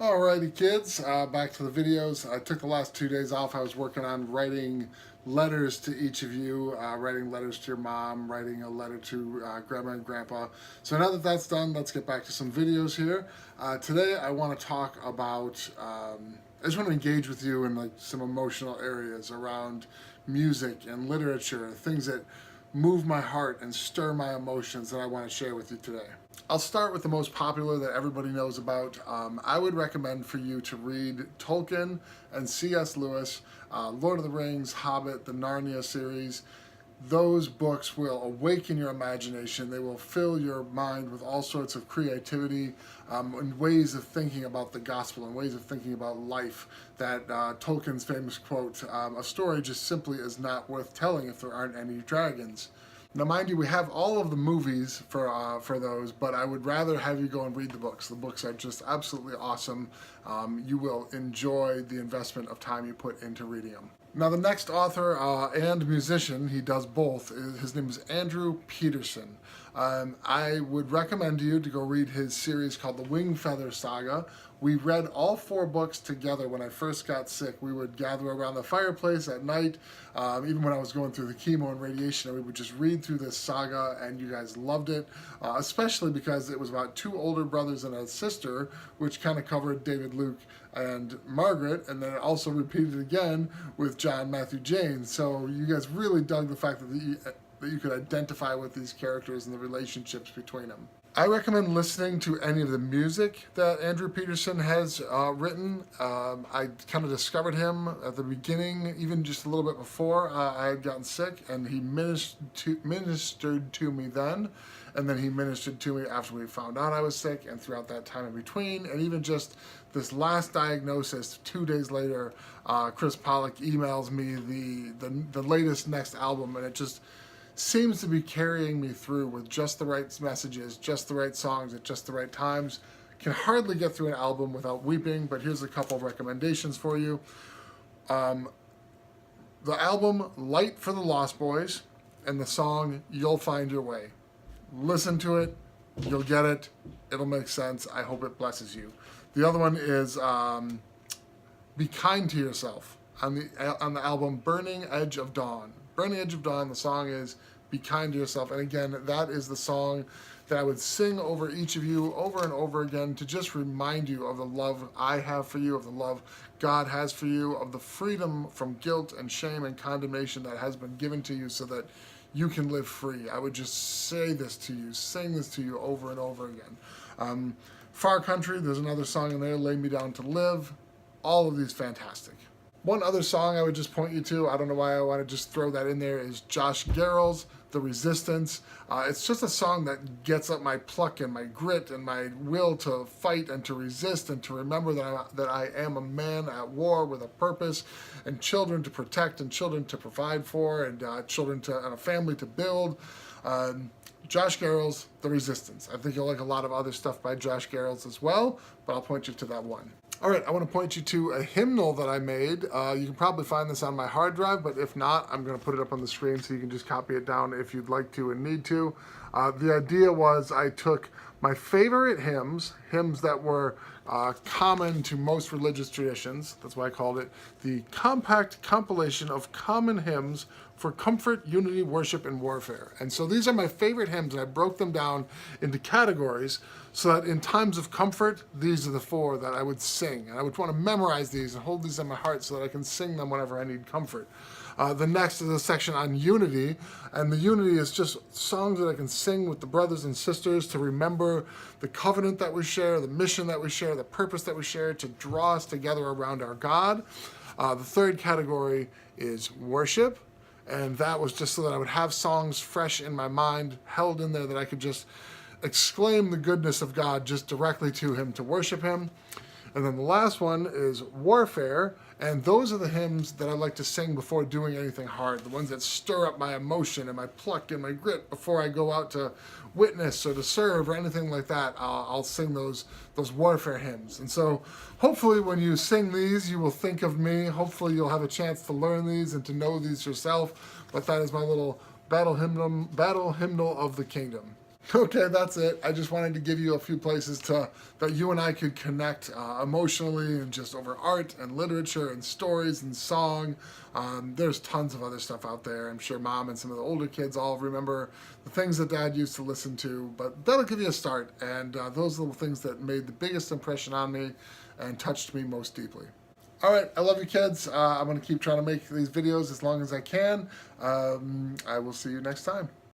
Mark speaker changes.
Speaker 1: Alrighty kids, back to the videos. I took the last 2 days off. I was working on writing letters to each of you, writing letters to your mom, writing a letter to grandma and grandpa. So now that that's done, let's get back to some videos here. Today I want to talk about, I just want to engage with you in like some emotional areas around music and literature, things that move my heart and stir my emotions that I want to share with you today. I'll start with the most popular that everybody knows about. I would recommend for you to read Tolkien and C.S. Lewis, Lord of the Rings, Hobbit, the Narnia series. Those books will awaken your imagination. They will fill your mind with all sorts of creativity and ways of thinking about the gospel and ways of thinking about life. That Tolkien's famous quote, a story just simply is not worth telling if there aren't any dragons. Now, mind you, we have all of the movies for those, but I would rather have you go and read the books. The books are just absolutely awesome. You will enjoy the investment of time you put into reading them. Now, the next author and musician, he does both, his name is Andrew Peterson. I would recommend to you to go read his series called The Wingfeather Saga. We read all 4 books together when I first got sick. We would gather around the fireplace at night, even when I was going through the chemo and radiation, and we would just read through this saga, and you guys loved it, especially because it was about 2 older brothers and a sister, which kind of covered David, Luke, and Margaret, and then it also repeated again with John, Matthew, Jane. So you guys really dug the fact that you could identify with these characters and the relationships between them. I recommend listening to any of the music that Andrew Peterson has written. I kind of discovered him at the beginning, even just a little bit before I had gotten sick, and he ministered to me then, and then he ministered to me after we found out I was sick, and throughout that time in between, and even just this last diagnosis 2 days later, Chris Pollock emails me the latest next album, and it just seems to be carrying me through with just the right messages, just the right songs at just the right times. Can hardly get through an album without weeping, but here's a couple of recommendations for you. The album Light for the Lost Boys and the song You'll Find Your Way. Listen to it, you'll get it, it'll make sense. I hope it blesses you. The other one is Be Kind to Yourself on the album Burning Edge of Dawn. Burning Edge of Dawn, the song is Be Kind to Yourself. And again, that is the song that I would sing over each of you over and over again to just remind you of the love I have for you, of the love God has for you, of the freedom from guilt and shame and condemnation that has been given to you so that you can live free. I would just say this to you, sing this to you over and over again. Far Country, there's another song in there, Lay Me Down to Live. All of these fantastic. One other song I would just point you to, I don't know why I want to just throw that in there, is Josh Garrels, The Resistance. It's just a song that gets up my pluck and my grit and my will to fight and to resist and to remember that I am a man at war with a purpose and children to protect and children to provide for and children and a family to build. Josh Garrels, The Resistance. I think you'll like a lot of other stuff by Josh Garrels as well, but I'll point you to that one. All right, I want to point you to a hymnal that I made. You can probably find this on my hard drive, but if not, I'm going to put it up on the screen so you can just copy it down if you'd like to and need to. The idea was I took my favorite hymns that were common to most religious traditions. That's why I called it the Compact Compilation of Common Hymns for Comfort, Unity, Worship, and Warfare. And so these are my favorite hymns, and I broke them down into categories so that in times of comfort, these are the 4 that I would sing. And I would want to memorize these and hold these in my heart so that I can sing them whenever I need comfort. The next is a section on unity, and the unity is just songs that I can sing with the brothers and sisters to remember the covenant that we share, the mission that we share, the purpose that we share, to draw us together around our God. The third category is worship, and that was just so that I would have songs fresh in my mind, held in there that I could just exclaim the goodness of God just directly to Him, to worship Him. And then the last one is warfare, and those are the hymns that I like to sing before doing anything hard, the ones that stir up my emotion and my pluck and my grit before I go out to witness or to serve or anything like that. I'll sing those warfare hymns. And so hopefully when you sing these, you will think of me. Hopefully you'll have a chance to learn these and to know these yourself. But that is my little battle hymnal of the kingdom. Okay, that's it. I just wanted to give you a few places that you and I could connect emotionally, and just over art and literature and stories and song. There's tons of other stuff out there. I'm sure Mom and some of the older kids all remember the things that Dad used to listen to, but that'll give you a start. And those are the things that made the biggest impression on me and touched me most deeply. All right, I love you kids. I'm going to keep trying to make these videos as long as I can. I will see you next time.